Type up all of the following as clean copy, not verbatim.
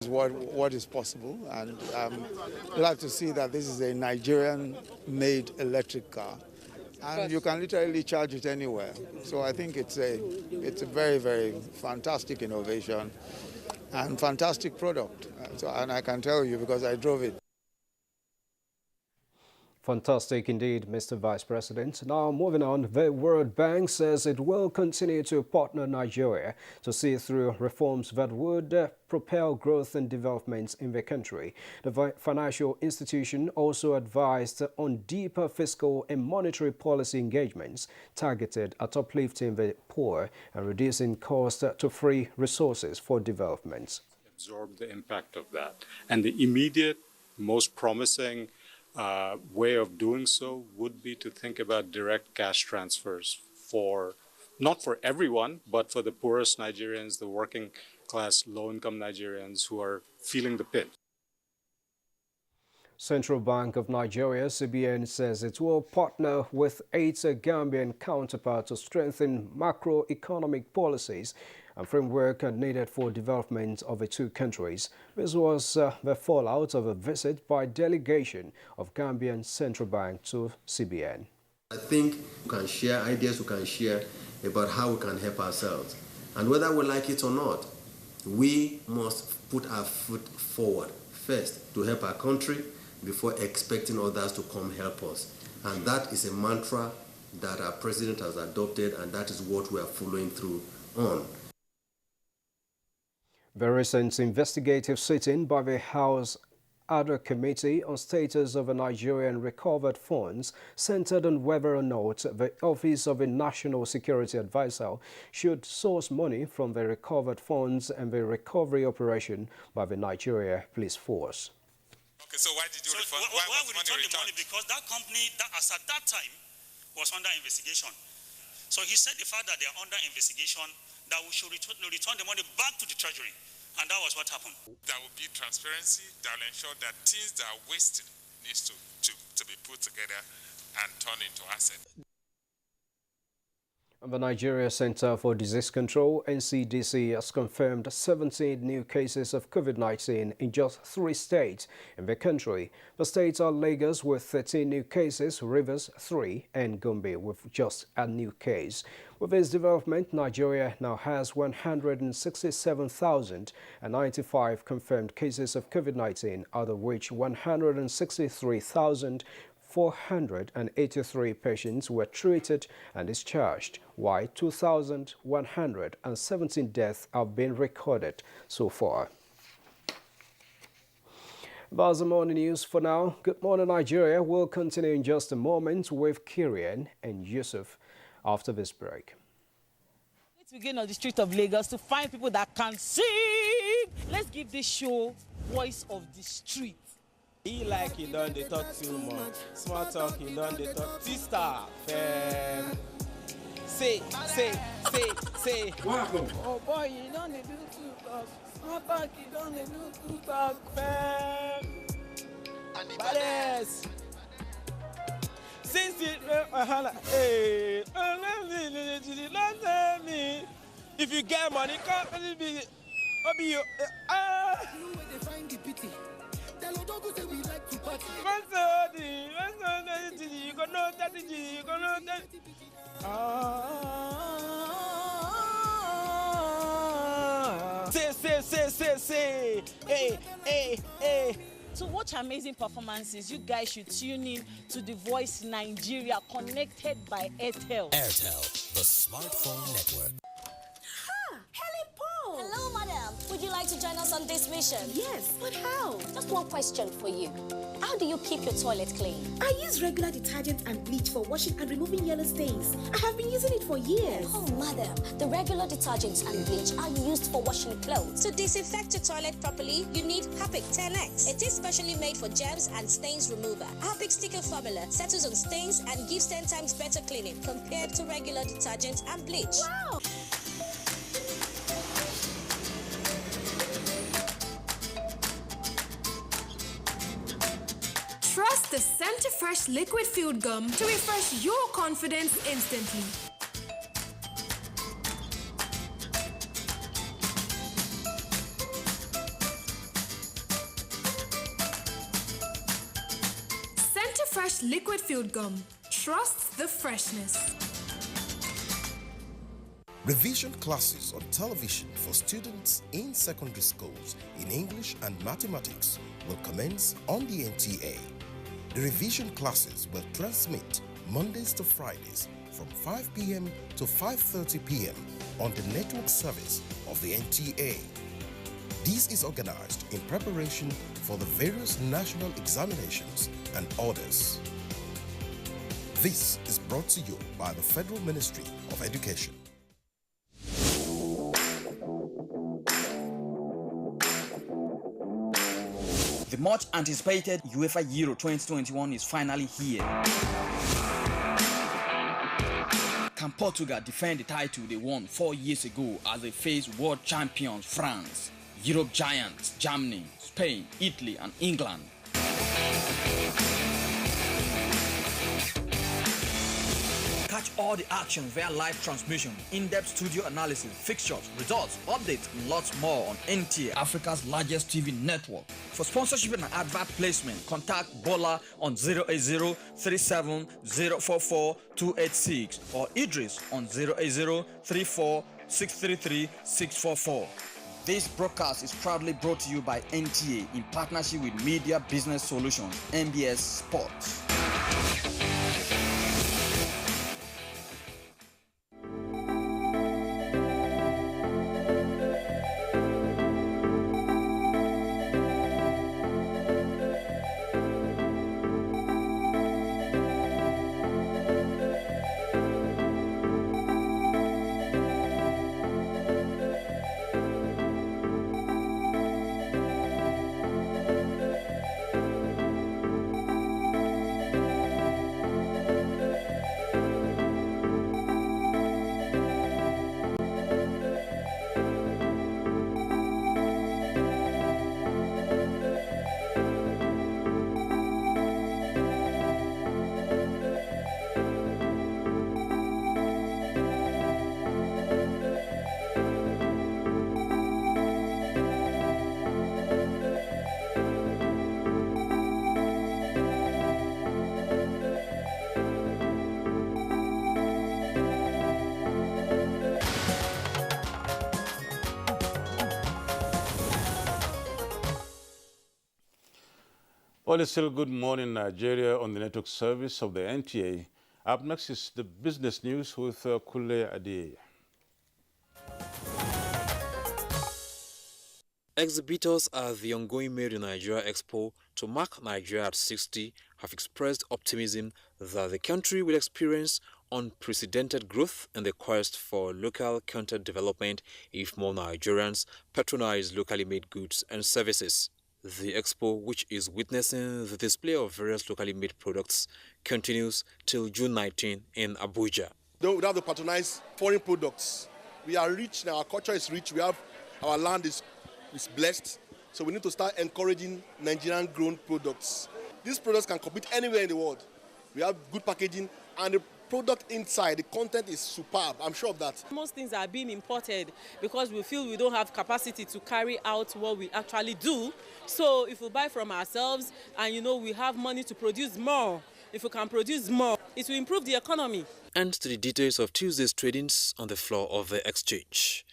What is possible, and glad to see that this is a Nigerian-made electric car, and you can literally charge it anywhere. So I think it's a very, very fantastic innovation and fantastic product. And I can tell you because I drove it. Fantastic indeed, Mr. Vice President. Now, moving on, the World Bank says it will continue to partner Nigeria to see through reforms that would propel growth and development in the country. The financial institution also advised on deeper fiscal and monetary policy engagements targeted at uplifting the poor and reducing costs to free resources for development. Absorb the impact of that. And the immediate, most promising way of doing so would be to think about direct cash transfers not for everyone, but for the poorest Nigerians, the working class, low-income Nigerians who are feeling the pinch. Central Bank of Nigeria, CBN, says it will partner with its Gambian counterpart to strengthen macroeconomic policies and framework needed for development of the two countries. This was the fallout of a visit by delegation of Gambian Central Bank to CBN. I think we can share ideas, we can share about how we can help ourselves. And whether we like it or not, we must put our foot forward first to help our country before expecting others to come help us. And that is a mantra that our president has adopted, and that is what we are following through on. The recent investigative sitting by the House Other Committee on Status of the Nigerian Recovered Funds centered on whether or not the Office of a National Security Advisor should source money from the recovered funds and the recovery operation by the Nigeria Police Force. Okay, so why did you refund? Why we returned the money? Because that company, as at that time, was under investigation. So he said the fact that they are under investigation, that we should return the money back to the Treasury. And that was what happened. There will be transparency that will ensure that things that are wasted needs to be put together and turned into assets. The Nigeria Center for Disease Control, NCDC, has confirmed 17 new cases of COVID-19 in just 3 states in the country. The states are Lagos with 13 new cases, Rivers 3, and Gombe with just a new case. With this development, Nigeria now has 167,095 confirmed cases of COVID-19, out of which 163,483 patients were treated and discharged, while 2,117 deaths have been recorded so far. That's the morning news for now. Good morning, Nigeria. We'll continue in just a moment with Kirian and Yusuf after this break. Let's begin on the street of Lagos to find people that can sing. Let's give this show Voice of the Street. He like he done they talk too much. Small talk he done they talk. Sister, say. What happened? Oh boy, you don't do too talk. Small talk you don't do too talk. Badass. Since it hey, if you get money, come be you. Say. Hey. To watch amazing performances, you guys should tune in to The Voice Nigeria, connected by Airtel. Airtel, the smartphone network. Hello, madam. Would you like to join us on this mission? Yes, but how? Just one question for you. How do you keep your toilet clean? I use regular detergent and bleach for washing and removing yellow stains. I have been using it for years. Oh, madam. The regular detergents and bleach are used for washing clothes. To disinfect your toilet properly, you need Harpic 10X. It is specially made for germs and stains remover. Harpic sticker formula settles on stains and gives 10 times better cleaning compared to regular detergents and bleach. Wow! Trust the Center Fresh Liquid Field Gum to refresh your confidence instantly. Fresh Liquid Field Gum. Trust the freshness. Revision classes on television for students in secondary schools in English and mathematics will commence on the NTA. The revision classes will transmit Mondays to Fridays from 5 p.m. to 5:30 p.m. on the network service of the NTA. This is organized in preparation for the various national examinations and orders. This is brought to you by the Federal Ministry of Education. The much anticipated UEFA Euro 2021 is finally here. Can Portugal defend the title they won 4 years ago as they face world champions France, Europe giants Germany, Spain, Italy and England? Catch all the action via live transmission, in-depth studio analysis, fixtures, results, updates, and lots more on NTA, Africa's largest TV network. For sponsorship and advert placement, contact Bola on 08037044286 or Idris on 08034633644. This broadcast is proudly brought to you by NTA in partnership with Media Business Solutions, MBS Sports. Well, it's still good morning, Nigeria, on the network service of the NTA. Up next is the business news with Kule Adeye. Exhibitors at the ongoing Made in Nigeria Expo to mark Nigeria at 60 have expressed optimism that the country will experience unprecedented growth in the quest for local content development if more Nigerians patronize locally made goods and services. The expo, which is witnessing the display of various locally made products, continues till June 19 in Abuja. We don't have to patronize foreign products. We are rich now, our culture is rich, our land is blessed, so we need to start encouraging Nigerian grown products. These products can compete anywhere in the world. We have good packaging and the product inside, the content is superb, I'm sure of that. Most things are being imported because we feel we don't have capacity to carry out what we actually do. So if we buy from ourselves and we have money to produce more, if we can produce more, it will improve the economy. And to the details of Tuesday's tradings on the floor of the exchange.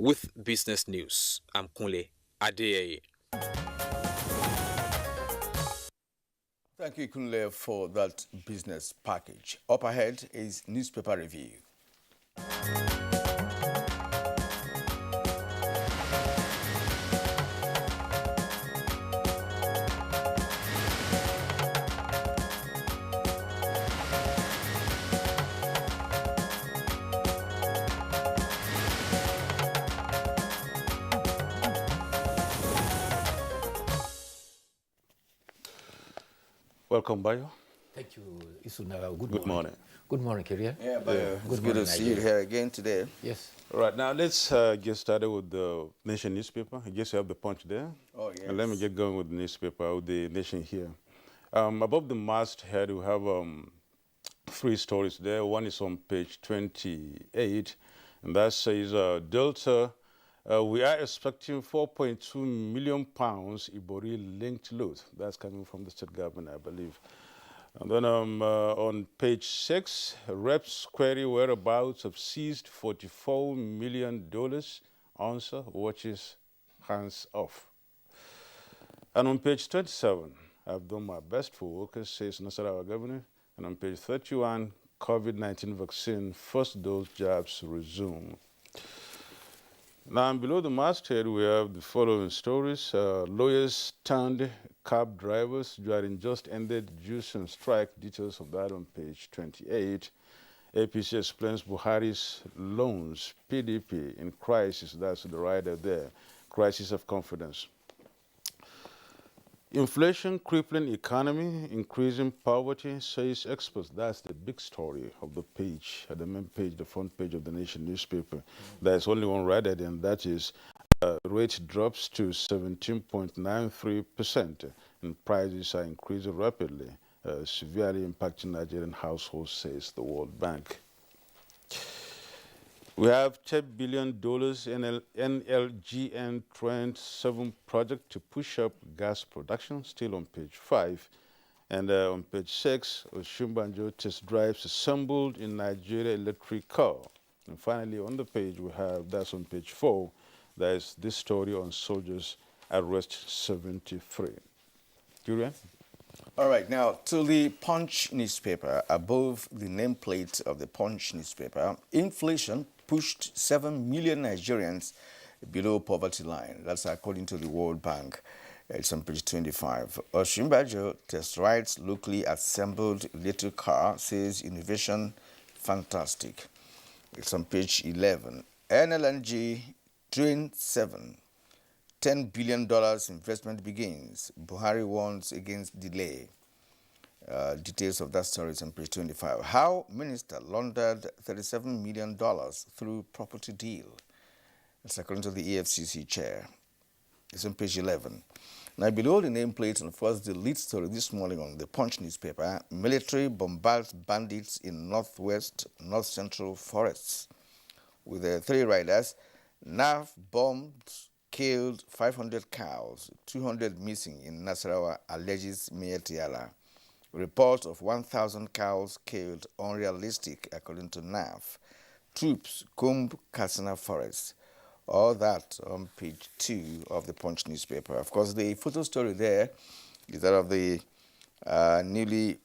With business news, I'm Kunle Adeye. Thank you, Kunle, for that business package. Up ahead is newspaper review. Welcome, Bayo. Thank you, Isuna. Good morning. Good morning, Kyria. Yeah, Bayo. It's good morning, to see you here again today. Yes. All right, now let's get started with the Nation newspaper. I guess you have the Punch there. Oh, yes. And let me get going with the newspaper, with the Nation here. Above the masthead, we have 3 stories there. One is on page 28, and that says Delta, we are expecting 4.2 million pounds Ibori-linked loot. That's coming from the state government, I believe. And then on page 6, reps query whereabouts of seized $44 million. Answer, watches hands off. And on page 27, I've done my best for workers, says Nasarawa governor. And on page 31, COVID-19 vaccine first dose jabs resume. Now, below the masthead, we have the following stories. Lawyers turned cab drivers during just ended juice and strike. Details of that on page 28. APC explains Buhari's loans, PDP in crisis. That's the rider there. Crisis of confidence. Inflation, crippling economy, increasing poverty, says experts. That's the big story of the page, at the main page, the front page of the Nation newspaper. There's only one rider, and that is rate drops to 17.93%, and prices are increasing rapidly, severely impacting Nigerian households, says the World Bank. We have $10 billion NLGN Trend 7 project to push up gas production, still on page 5. And on page 6, Oshimbanjo test drives assembled in Nigeria electric car. And finally, on the page we have, that's on page 4, there's this story on soldiers arrest 73. Julian? All right, now to the Punch newspaper. Above the nameplate of the Punch newspaper, inflation pushed 7 million Nigerians below poverty line. That's according to the World Bank. It's on page 25. Oshimbajo test rides locally assembled little car, says innovation fantastic. It's on page 11. NLNG Train 7. $10 billion investment begins. Buhari warns against delay. Details of that story is on page 25. How Minister laundered $37 million through property deal. That's according to the EFCC chair. It's on page 11. Now, below the nameplate, and first the lead story this morning on the Punch newspaper, military bombards bandits in northwest, north central forests. With 3 riders, NAF bombed, killed 500 cows, 200 missing in Nasarawa, alleges Mayor Tiala. Report of 1,000 cows killed unrealistic, according to NAF. Troops comb Katsina forest. All that on page 2 of the Punch newspaper. Of course, the photo story there is that of the newly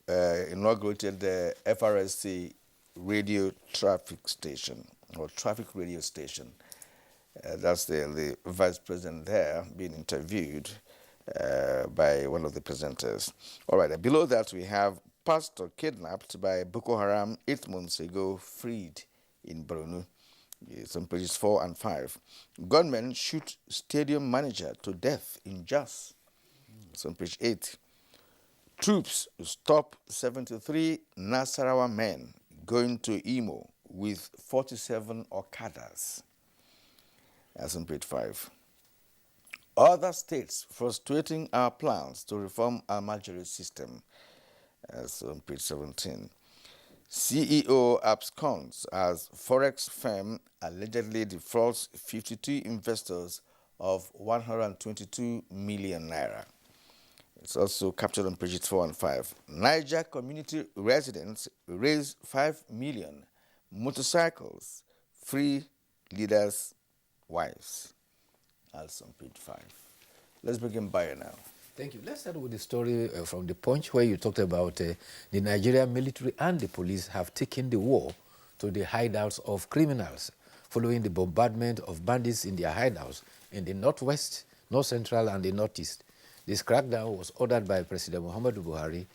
inaugurated FRSC radio traffic station, or traffic radio station. That's the vice president there being interviewed by one of the presenters. All right, below that we have pastor kidnapped by Boko Haram 8 months ago, freed in Borno. It's on pages 4 and 5. Gunmen shoot stadium manager to death in Jos. It's on page 8. Troops stop 73 Nasarawa men going to Imo with 47 Okadas. That's on page 5. Other states frustrating our plans to reform our Almajiri system. That's on page 17. CEO absconds as Forex firm allegedly defrauds 52 investors of 122 million naira. It's also captured on pages 4 and 5. Niger community residents raise 5 million motorcycles, free leaders' wives. That's on page 5. Let's begin by now. Thank you. Let's start with the story from the Punch, where you talked about the Nigerian military and the police have taken the war to the hideouts of criminals, following the bombardment of bandits in their hideouts in the northwest, north central, and the northeast. This crackdown was ordered by President Muhammadu Buhari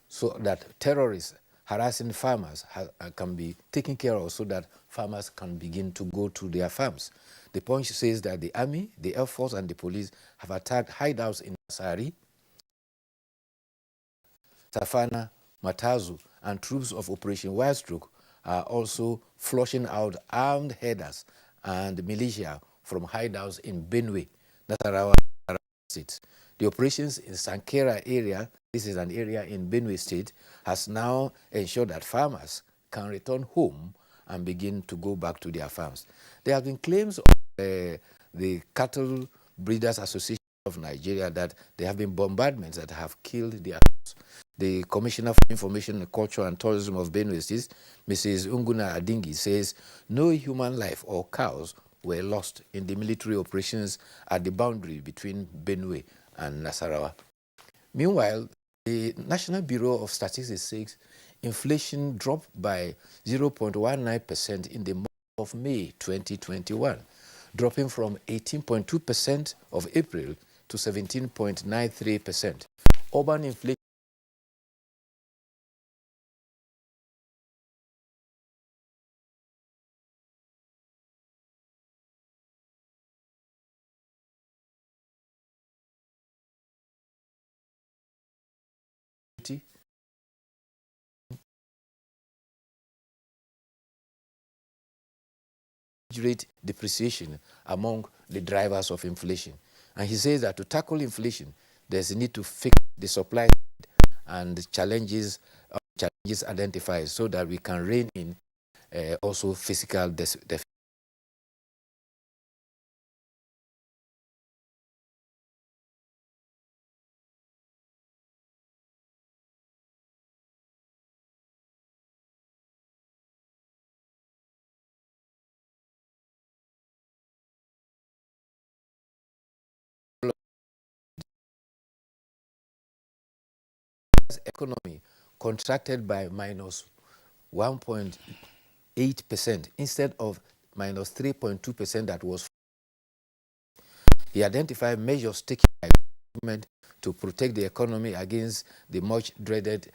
so that terrorists harassing farmers can be taken care of, so that farmers can begin to go to their farms. The Punch says that the army, the air force, and the police have attacked hideouts in Asari, Safana, Matazu, and troops of Operation Wildstroke are also flushing out armed headers and militia from hideouts in Benue, Nasarawa State. The operations in Sankera area, this is an area in Benue State, has now ensured that farmers can return home and begin to go back to their farms. There have been claims of the Cattle Breeders Association of Nigeria that there have been bombardments that have killed their cows. The Commissioner for Information, Culture and Tourism of Benue State, Mrs. Unguna Adingi, says no human life or cows were lost in the military operations at the boundary between Benue and Nasarawa. Meanwhile, the National Bureau of Statistics says inflation dropped by 0.19% in the month of May 2021, dropping from 18.2% of April to 17.93%. Urban inflation rate depreciation among the drivers of inflation. And he says that to tackle inflation, there's a need to fix the supply side and the challenges identified so that we can rein in also fiscal deficit. Economy contracted by minus 1.8% instead of minus 3.2% that was. He identified measures taken by the government to protect the economy against the much dreaded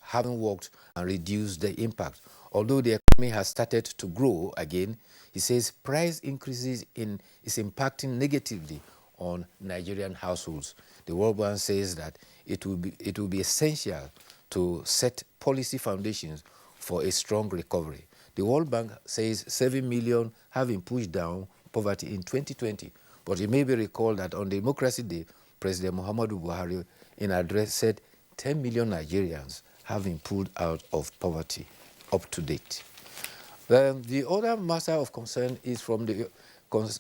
having worked and reduced the impact. Although the economy has started to grow again, he says price increases is impacting negatively on Nigerian households. The World Bank says that it will be essential to set policy foundations for a strong recovery. The World Bank says 7 million have been pushed down poverty in 2020. But it may be recalled that on Democracy Day, President Muhammadu Buhari, in address, said 10 million Nigerians have been pulled out of poverty up to date. The other matter of concern is from the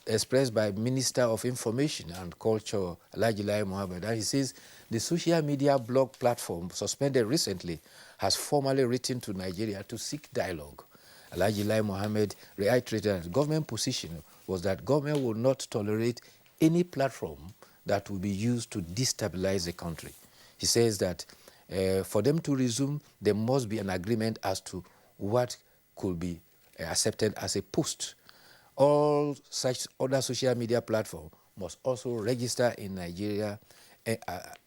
expressed by Minister of Information and Culture, Alhaji Lai Mohammed. And he says the social media blog platform suspended recently has formally written to Nigeria to seek dialogue. Alhaji Lai Mohammed reiterated that the government position was that government will not tolerate any platform that will be used to destabilize the country. He says that for them to resume, there must be an agreement as to what could be accepted as a post. All such other social media platforms must also register in Nigeria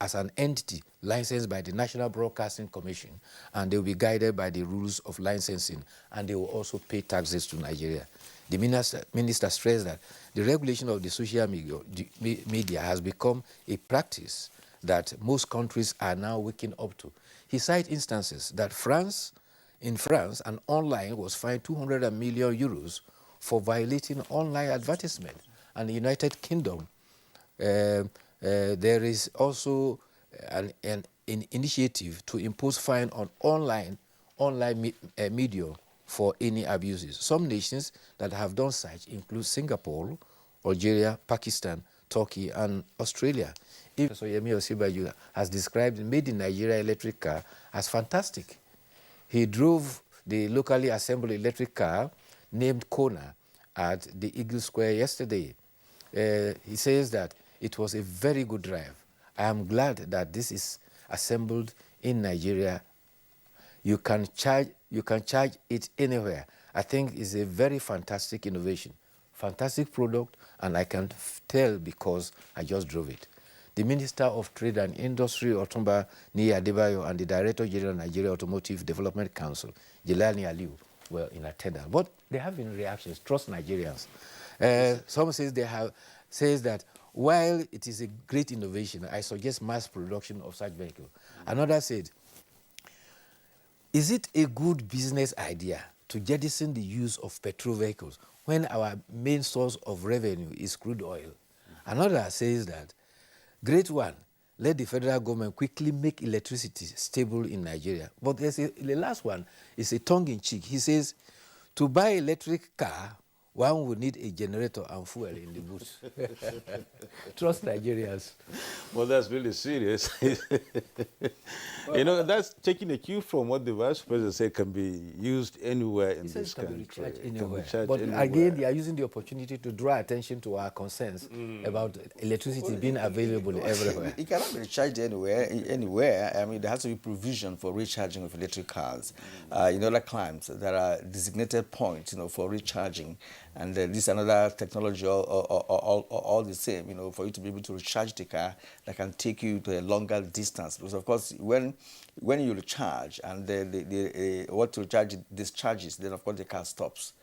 as an entity licensed by the National Broadcasting Commission, and they will be guided by the rules of licensing, and they will also pay taxes to Nigeria. The minister stressed that the regulation of the social media has become a practice that most countries are now waking up to. He cited instances that in France, an online was fined 200 million euros for violating online advertisement. And the United Kingdom, there is also an initiative to impose fine on online media for any abuses. Some nations that have done such include Singapore, Algeria, Pakistan, Turkey, and Australia. Professor Yemi Osibaju has described the Made in Nigeria electric car as fantastic. He drove the locally assembled electric car named Kona at the Eagle Square yesterday. He says that it was a very good drive. I am glad that this is assembled in Nigeria. You can charge it anywhere. I think it's a very fantastic innovation, fantastic product, and I can tell because I just drove it. The Minister of Trade and Industry, Otumba Niyi Adebayo, and the Director General of Nigeria Automotive Development Council, Jelani Aliu, were in attendance. But there have been reactions. Trust Nigerians. Some say says that while it is a great innovation, I suggest mass production of such vehicles. Another said, is it a good business idea to jettison the use of petrol vehicles when our main source of revenue is crude oil? Another says that, great one, let the federal government quickly make electricity stable in Nigeria. But the last one is a tongue-in-cheek. He says, to buy electric car, one would need a generator and fuel in the boot. Trust Nigerians. Well, that's really serious. You know, that's taking a cue from what the Vice President said can be used anywhere in this country. Anywhere. But again, they are using the opportunity to draw attention to our concerns about electricity being available everywhere. It cannot be recharged anywhere. I mean, there has to be provision for recharging of electric cars. In other climes, there are designated points, for recharging. And this is another technology all the same, for you to be able to recharge the car that can take you to a longer distance. Because, of course, when you recharge and what to recharge discharges, then, of course, the car stops.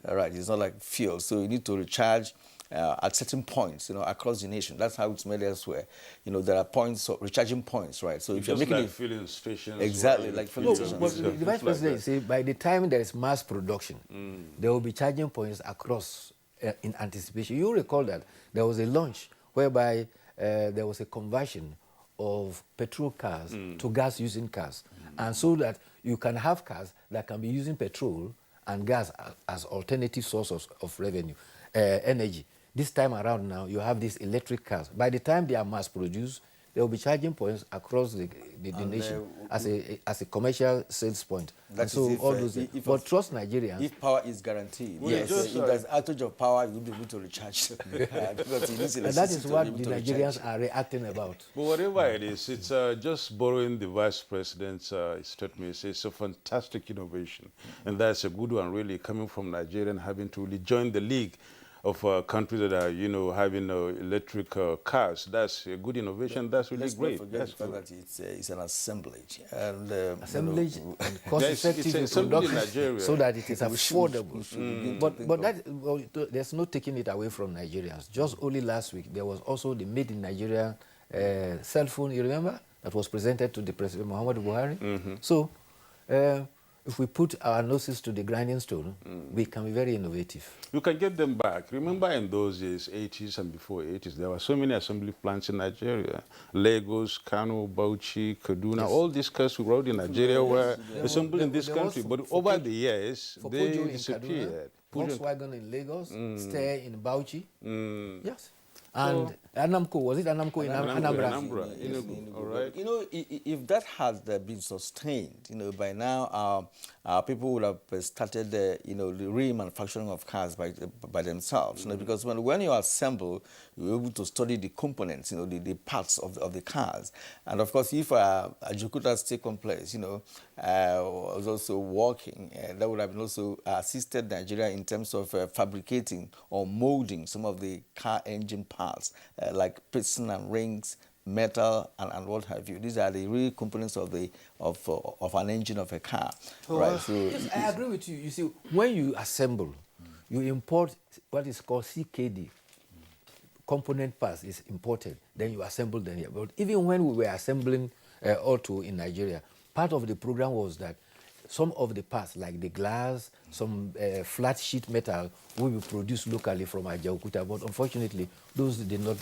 All right, it's not like fuel. So you need to recharge at certain points, across the nation. That's how it's made elsewhere. There are points, recharging points, right? So if you're making like filling stations, exactly like filling stations. But the Vice President say by the time there is mass production, there will be charging points across in anticipation. You recall that there was a launch whereby there was a conversion of petrol cars to gas-using cars, and so that you can have cars that can be using petrol and gas as alternative sources of revenue, energy. This time around now, you have these electric cars. By the time they are mass-produced, there will be charging points across the nation as a commercial sales point. That so if, all those. But trust Nigerians. If power is guaranteed, well, yes. If there's outage of power, you will be able to recharge. Because and that is what the Nigerians are reacting about. But whatever it is, it's just borrowing the Vice President's statement. It's a fantastic innovation, and that's a good one, really, coming from Nigeria and having to really join the league of countries that are, having electric cars. That's a good innovation. That's really great. That's the fact that it's an assemblage. And, assemblage and cost-effective production so that it is affordable. But there's no taking it away from Nigerians. Just only last week, there was also the Made in Nigeria cell phone, you remember? That was presented to the President Muhammadu Buhari. So, if we put our noses to the grinding stone, we can be very innovative. You can get them back. Remember in those days, 80s and before 80s, there were so many assembly plants in Nigeria. Lagos, Kano, Bauchi, Kaduna, all these cars we rode in Nigeria were assembled in this country. But over the years, they disappeared. Volkswagen in Lagos, Steyr in Bauchi. Yes. And Anamco, was it Anamco in Anambra? Yes. All right. If that had been sustained, by now our people would have started the remanufacturing of cars by themselves. Because when you assemble, you're able to study the components, the parts of the cars. And of course, if Ajukuta has taken place, was also working, that would have also assisted Nigeria in terms of fabricating or molding some of the car engine parts, like piston and rings, metal, and what have you. These are the real components of an engine of a car. Right? So yes, I agree with you. You see, when you assemble, you import what is called CKD. Component parts is imported, then you assemble them here. But even when we were assembling auto in Nigeria, part of the program was that some of the parts, like the glass, some flat sheet metal, will be produced locally from Ajaokuta. But unfortunately, those did not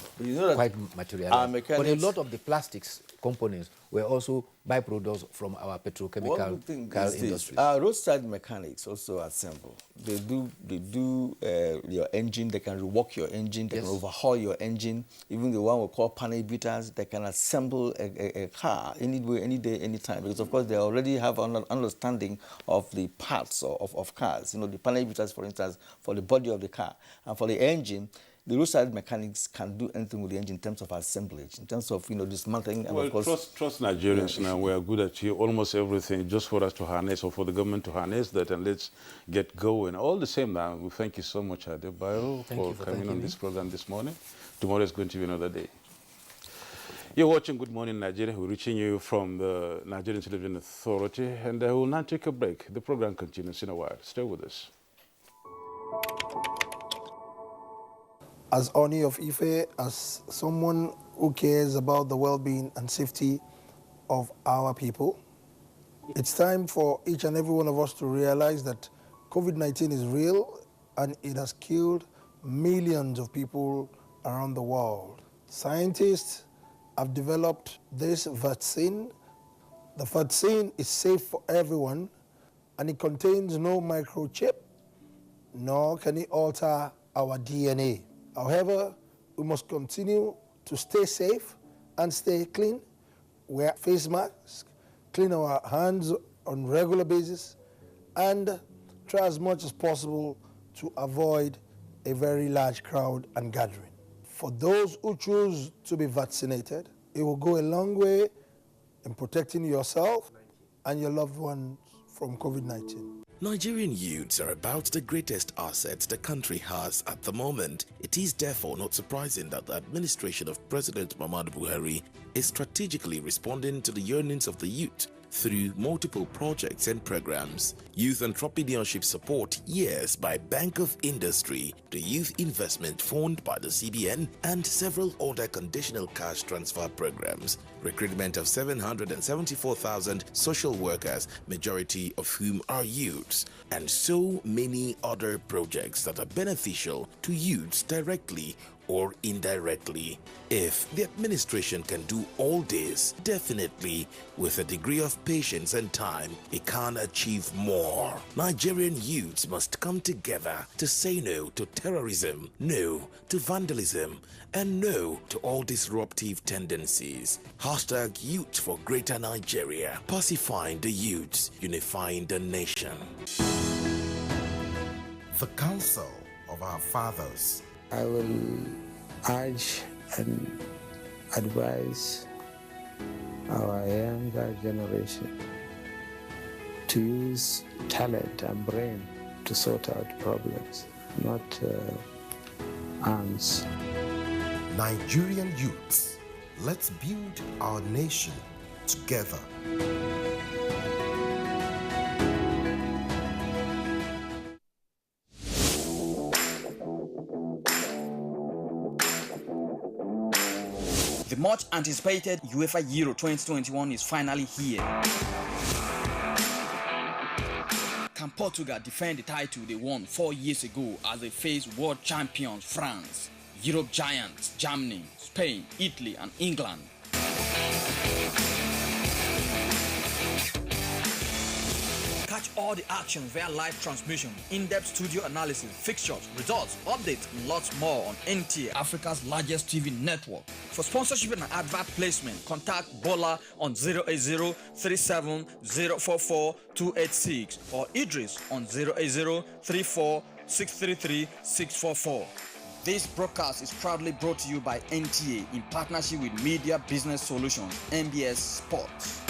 quite materialize. But a lot of the plastics components were also byproducts from our petrochemical industry. Roadside mechanics also assemble. They do your engine. They can rework your engine. They can overhaul your engine. Even the one we call panel beaters, they can assemble a car anywhere, any day, anytime. Because of course they already have an understanding of the parts of cars. The panel beaters, for instance, for the body of the car, and for the engine. The roadside mechanics can do anything with the engine in terms of assemblage, in terms of dismantling. And of course, trust Nigerians now. We are good at almost everything, just for us to harness or for the government to harness that, and let's get going. All the same, now we thank you so much, Adebayo, for coming on this program this morning. Tomorrow is going to be another day. You're watching Good Morning Nigeria. We're reaching you from the Nigerian Television Authority, and we'll now take a break. The program continues in a while. Stay with us. As Oni of Ife, as someone who cares about the well-being and safety of our people, it's time for each and every one of us to realize that COVID-19 is real and it has killed millions of people around the world. Scientists have developed this vaccine. The vaccine is safe for everyone and it contains no microchip, nor can it alter our DNA. However, we must continue to stay safe and stay clean, wear face masks, clean our hands on a regular basis, and try as much as possible to avoid a very large crowd and gathering. For those who choose to be vaccinated, it will go a long way in protecting yourself and your loved ones from COVID-19. Nigerian youths are about the greatest asset the country has at the moment. It is therefore not surprising that the administration of President Muhammadu Buhari is strategically responding to the yearnings of the youth through multiple projects and programs. Youth Entrepreneurship Support Years by Bank of Industry, the Youth Investment Fund by the CBN, and several other conditional cash transfer programs. Recruitment of 774,000 social workers, majority of whom are youths, and so many other projects that are beneficial to youths directly or indirectly. If the administration can do all this, definitely with a degree of patience and time, it can achieve more. Nigerian youths must come together to say no to terrorism, no to vandalism, and no to all disruptive tendencies. Hashtag Youth for Greater Nigeria. Pacifying the youths, unifying the nation. The Council of Our Fathers. I will urge and advise our younger generation to use talent and brain to sort out problems, not arms. Nigerian youths, let's build our nation together. The much anticipated UEFA Euro 2021 is finally here. Can Portugal defend the title they won 4 years ago as they face world champions France, Europe giants Germany, Spain, Italy and England? Catch all the action via live transmission, in-depth studio analysis, fixtures, results, updates, and lots more on NTA, Africa's largest TV network. For sponsorship and advert placement, contact Bola on 08037044286 or Idris on 08034633644. This broadcast is proudly brought to you by NTA in partnership with Media Business Solutions, MBS Sports.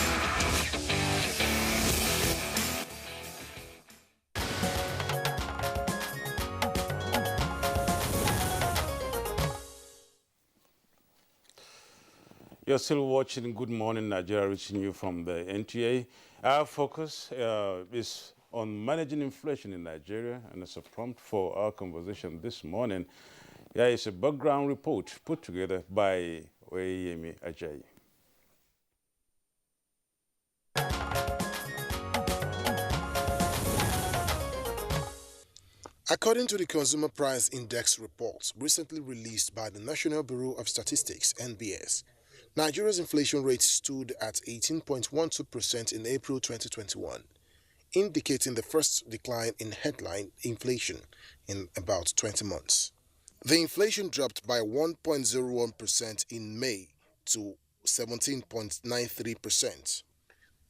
You're still watching Good Morning Nigeria, reaching you from the NTA. Our focus is on managing inflation in Nigeria, and as a prompt for our conversation this morning, here is a background report put together by Oyemi Ajayi. According to the Consumer Price Index report recently released by the National Bureau of Statistics, NBS, Nigeria's inflation rate stood at 18.12% in April 2021, indicating the first decline in headline inflation in about 20 months. The inflation dropped by 1.01% in May to 17.93%.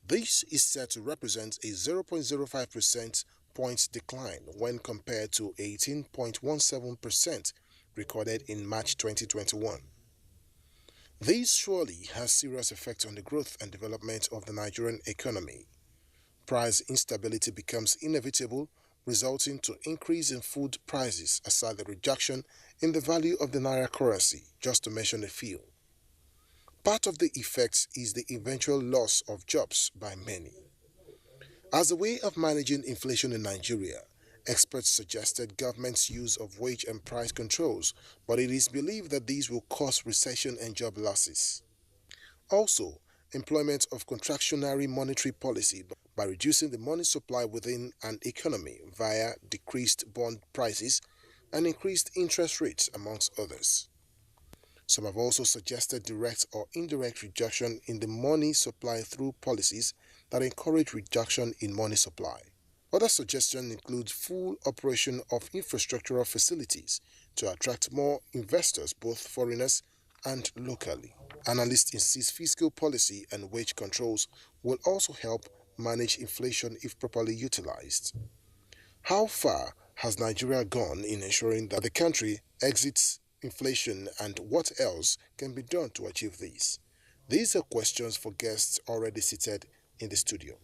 This is set to represent a 0.05% point decline when compared to 18.17% recorded in March 2021. This surely has serious effect on the growth and development of the Nigerian economy. Price instability becomes inevitable, resulting to increase in food prices aside the reduction in the value of the naira currency, just to mention a few. Part of the effect is the eventual loss of jobs by many. As a way of managing inflation in Nigeria, Experts suggested government's use of wage and price controls, but it is believed that these will cause recession and job losses. Also, employment of contractionary monetary policy by reducing the money supply within an economy via decreased bond prices and increased interest rates, amongst others. Some have also suggested direct or indirect reduction in the money supply through policies that encourage reduction in money supply. Other suggestions include full operation of infrastructural facilities to attract more investors, both foreigners and locally. Analysts insist fiscal policy and wage controls will also help manage inflation if properly utilized. How far has Nigeria gone in ensuring that the country exits inflation, and what else can be done to achieve this? These are questions for guests already seated in the studio.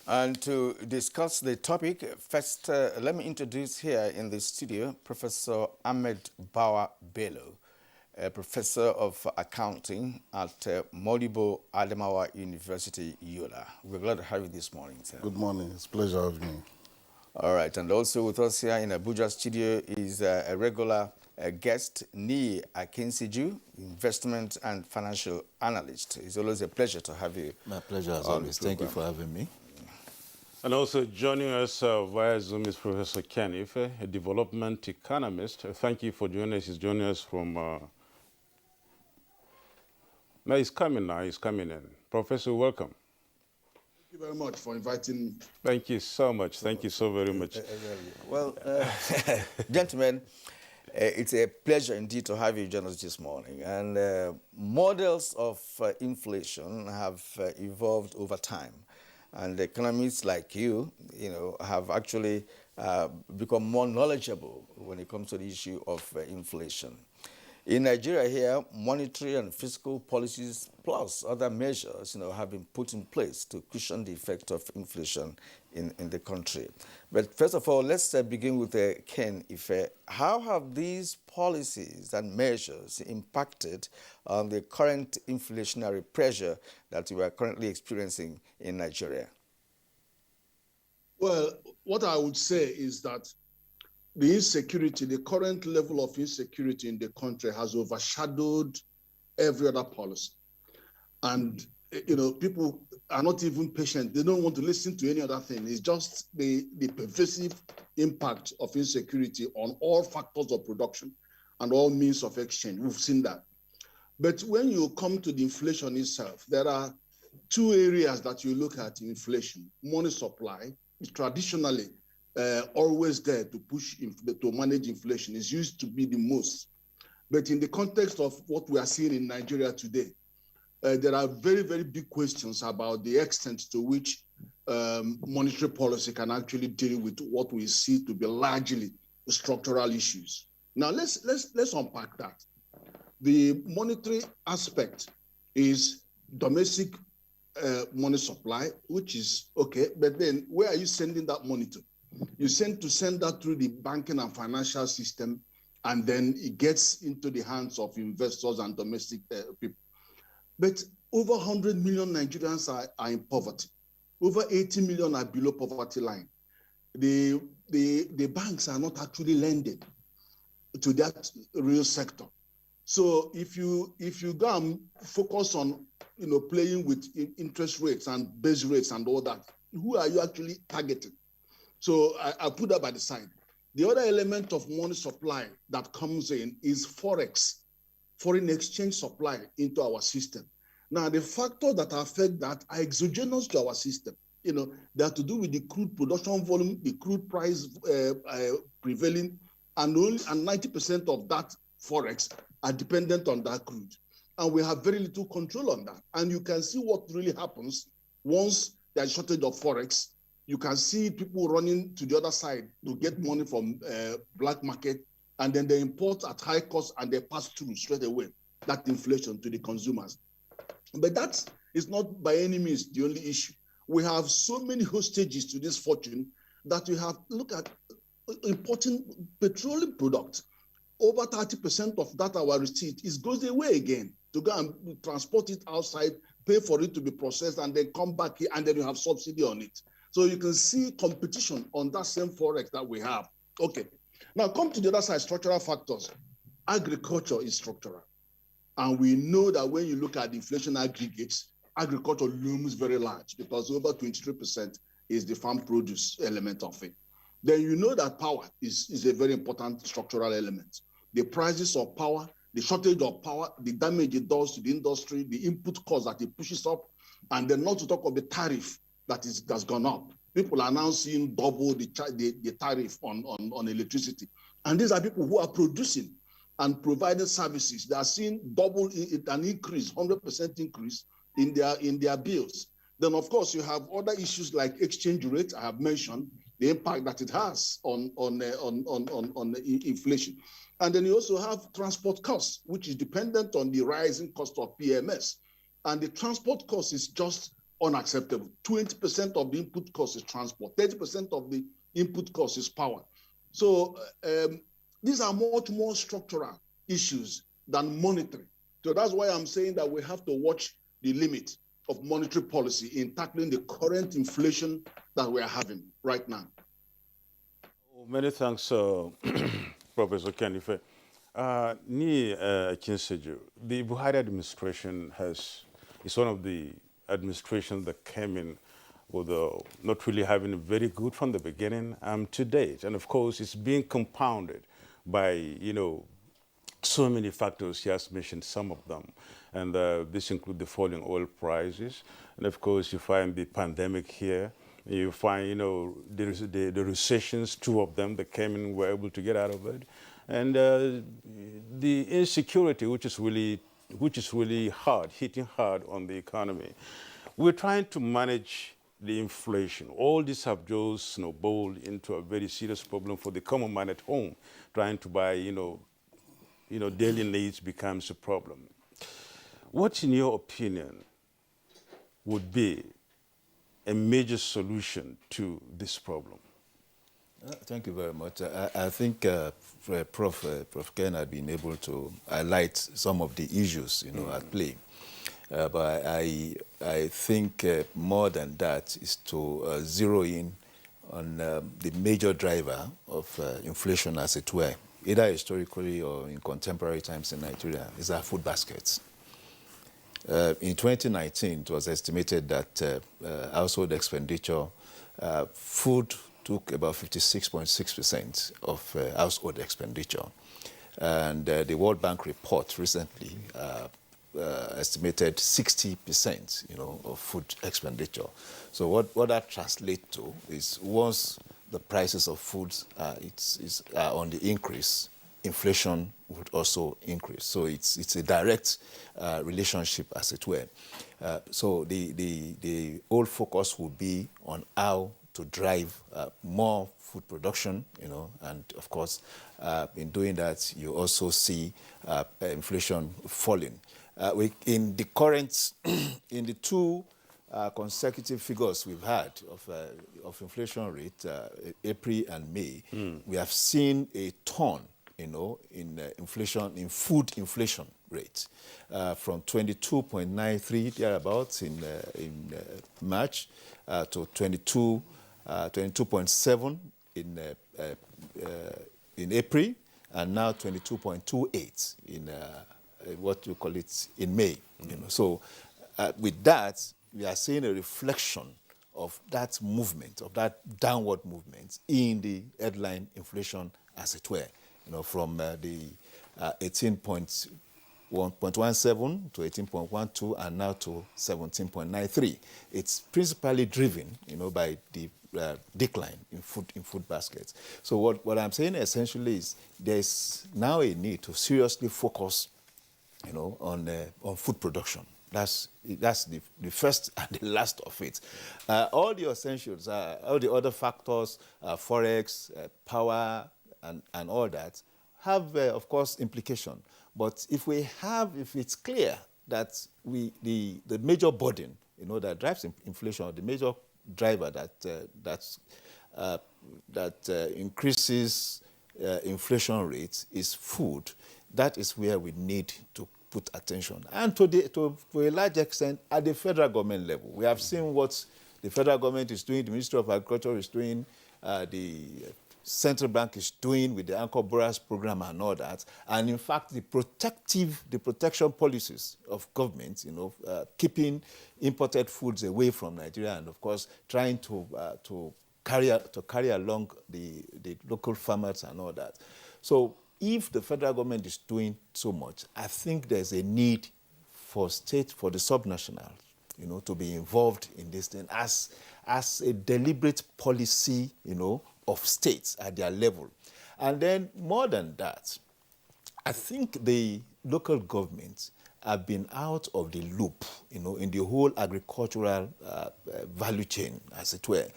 And to discuss the topic, first let me introduce here in the studio Professor Ahmed Bawa Bello, a professor of accounting at Modibo Adamawa University, Yola. We're glad to have you this morning, sir. Good morning. It's a pleasure having me. All right. And also with us here in Abuja studio is a regular guest, Ni Akinsiju, investment and financial analyst. It's always a pleasure to have you. My pleasure as always. Thank you for having me. And also joining us via Zoom is Professor Ken Ife, a development economist. Thank you for joining us. He's joining us from... No, he's coming now. He's coming in. Professor, welcome. Thank you very much for inviting me. Thank you so much. Thank you so very much. Well, gentlemen, it's a pleasure indeed to have you join us this morning. And models of inflation have evolved over time. And economists like you have actually become more knowledgeable when it comes to the issue of inflation. In Nigeria here, monetary and fiscal policies plus other measures have been put in place to cushion the effect of inflation in the country. But first of all, let's begin with Ken Ife. How have these policies and measures impacted on the current inflationary pressure that we are currently experiencing in Nigeria? Well, what I would say is that the insecurity, the current level of insecurity in the country has overshadowed every other policy. And, people are not even patient. They don't want to listen to any other thing. It's just the pervasive impact of insecurity on all factors of production and all means of exchange. We've seen that. But when you come to the inflation itself, there are two areas that you look at in inflation. Money supply is traditionally always there to manage inflation. It's used to be the most. But in the context of what we are seeing in Nigeria today, there are very, very big questions about the extent to which monetary policy can actually deal with what we see to be largely structural issues. Now, let's unpack that. The monetary aspect is domestic money supply, which is okay, but then where are you sending that money to? You send that through the banking and financial system, and then it gets into the hands of investors and domestic people. But over 100 million Nigerians are in poverty. Over 80 million are below poverty line. The banks are not actually lending to that real sector. So if you go and focus on playing with interest rates and base rates and all that, who are you actually targeting? So I put that by the side. The other element of money supply that comes in is forex, foreign exchange supply into our system. Now, the factors that affect that are exogenous to our system. They have to do with the crude production volume, the crude price prevailing, and 90% of that forex are dependent on that crude. And we have very little control on that. And you can see what really happens once there's a shortage of forex. You can see people running to the other side to get money from black market, and then they import at high cost and they pass through straight away that inflation to the consumers. But that is not by any means the only issue. We have so many hostages to this fortune that we have look at importing petroleum products. Over 30% of that our receipt goes away again to go and transport it outside pay for it to be processed, and then come back here, and then you have subsidy on it. So you can see competition on that same forex that we have. Okay. Now come to the other side, structural factors. Agriculture is structural. And we know that when you look at the inflation aggregates, agriculture looms very large because over 23% is the farm produce element of it. Then you know that power is a very important structural element. The prices of power, the shortage of power, the damage it does to the industry, the input cost that it pushes up, and then not to talk of the tariff that's gone up. People are now seeing double the tariff on electricity. And these are people who are producing and providing services. They are seeing double an increase, 100% increase in their bills. Then, of course, you have other issues like exchange rate. I have mentioned the impact that it has on inflation. And then you also have transport costs, which is dependent on the rising cost of PMS. And the transport cost is just unacceptable. 20% of the input cost is transport. 30% of the input cost is power. So these are much more structural issues than monetary. So that's why I'm saying that we have to watch the limit of monetary policy in tackling the current inflation that we are having right now. Many thanks, Professor Kenife. The Buhari administration is one of the administrations that came in with not really having very good from the beginning to date. And of course, it's being compounded by, so many factors. He has mentioned some of them. And this includes the falling oil prices. And of course, you find the pandemic here. You find, the recessions, two of them that came in, were able to get out of it. And the insecurity, which is really hard, hitting hard on the economy. We're trying to manage the inflation. All these have just snowballed into a very serious problem for the common man at home. Trying to buy, daily needs becomes a problem. What, in your opinion, would be a major solution to this problem? Thank you very much. I think Prof. Ken had been able to highlight some of the issues, at play. But I think more than that is to zero in on the major driver of inflation, as it were, either historically or in contemporary times in Nigeria, is our food baskets. In 2019, it was estimated that household expenditure, food took about 56.6% of household expenditure. And the World Bank report recently estimated 60%, of food expenditure. So what that translates to is once the prices of foods are on the increase, inflation would also increase. So it's a direct relationship, as it were. So the whole focus will be on how to drive more food production, and of course, in doing that, you also see inflation falling. In the two consecutive figures we've had of inflation rate, April and May, we have seen a turn, in food inflation rate, from 22.93 thereabouts in March to 22.7 in April, and now 22.28 in what you call it in May. So with that, we are seeing a reflection of that movement, of that downward movement in the headline inflation, as it were, from the 18.17 to 18.12 and now to 17.93. It's principally driven, by the decline in food baskets. So what I'm saying essentially is there's now a need to seriously focus, on food production. That's the first and the last of it. All the essentials, all the other factors, forex, power, and all that, have, of course, implication. But if it's clear that the major burden, that drives inflation, the major driver that increases inflation rates is food, that is where we need to put attention. And to a large extent, at the federal government level, we have seen what the federal government is doing, the Ministry of Agriculture is doing, the central bank is doing with the anchor borrowers program and all that. And in fact, the protection policies of government, keeping imported foods away from Nigeria, and of course, trying to carry along the local farmers and all that. So if the federal government is doing so much, I think there's a need for the subnational, to be involved in this thing as a deliberate policy, of states at their level. And then more than that, I think the local governments have been out of the loop, in the whole agricultural value chain, as it were.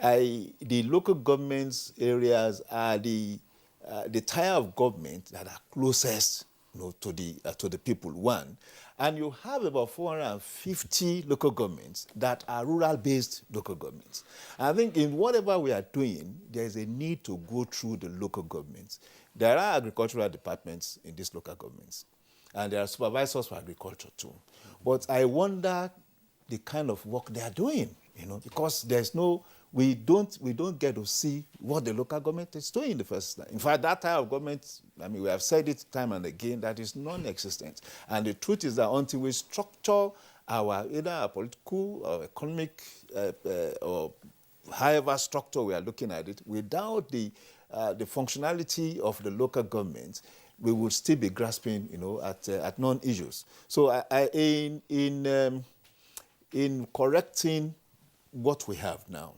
The local governments areas are the tier of government that are closest, to the people. One, and you have about 450 local governments that are rural-based local governments. I think in whatever we are doing, there is a need to go through the local governments. There are agricultural departments in these local governments, and there are supervisors for agriculture too. But I wonder the kind of work they are doing, because we don't get to see what the local government is doing in the first time. In fact, that type of government, we have said it time and again, that is non-existent. And the truth is that until we structure either our political or economic or however structure we are looking at it, without the functionality of the local government, we will still be grasping, at non-issues. So in correcting what we have now,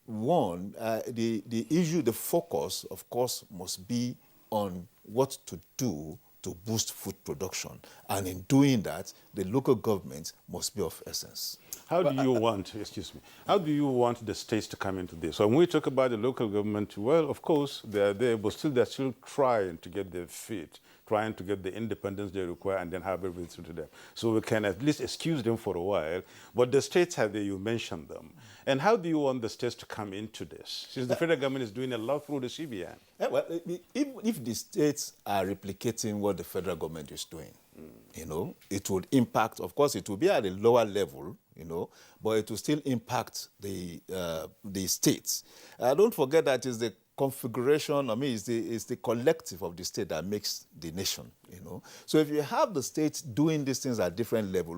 one, the focus, of course, must be on what to do to boost food production. And in doing that, the local government must be of essence. How do you want the states to come into this? So when we talk about the local government, well, of course, they're there, but they're still trying to get their feet, trying to get the independence they require and then have everything to them. So we can at least excuse them for a while. But the states, you mentioned them. And how do you want the states to come into this? Since the federal government is doing a lot through the CBN. Well, if the states are replicating what the federal government is doing, it would impact, of course, it will be at a lower level, but it will still impact the states. Don't forget that is the configuration, it's the collective of the state that makes the nation, So if you have the states doing these things at different levels,